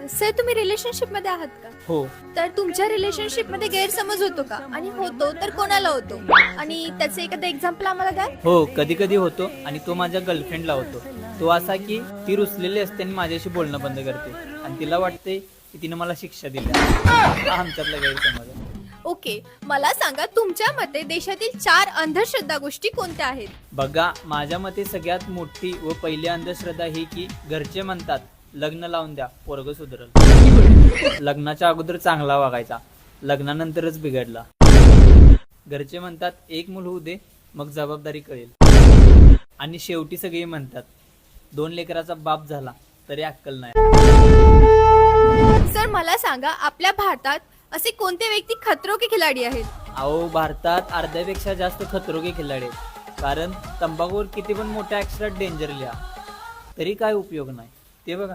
Sir तुम्ही relationship मध्ये आहात का? हो. तर तुमच्या रिलेशनशिप मध्ये गैरसमज होतो का? आणि होतो तर कोणाला होतो? आणि त्याचं एखादं एक्झाम्पल आम्हाला द्याल? हो, कधी कधी होतो आणि तो माझ्या गर्लफ्रेंडला होतो. तो असा की ती रुसलेली असते आणि माझ्याशी बोलणं बंद करते आणि तिला वाटते की तिने मला शिक्षा दिली. हा आमच्यातला गैरसमज आहे. ओके, मला सांगा तुमच्या मते देशातील 4 अंधश्रद्धा गोष्टी कोणत्या आहेत? बघा, माझ्या मते सगळ्यात मोठी व पहिली अंधश्रद्धा ही की घरचे म्हणतात लग्न लावून द्या पोरग सुधरल. लग्नाच्या अगोदर चांगला वागायचा, लग्नानंतरच बिघडला. घरचे म्हणतात एक मूल होऊ दे मग जबाबदारी कळेल. आणि शेवटी सगळे म्हणतात 2 लेकराचा बाप झाला तरी अक्कल नाही. सर मला सांगा आपल्या भारतात असे कोणते व्यक्ती खतरो के खिलाडी आहेत? अहो, भारतात अर्ध्यापेक्षा जास्त खतरो के खिलाडी आहेत. कारण तंबाखूवर किती पण मोठा एक्स्ट्रा डेंजर लिहा तरी काय उपयोग नाही. ते बघा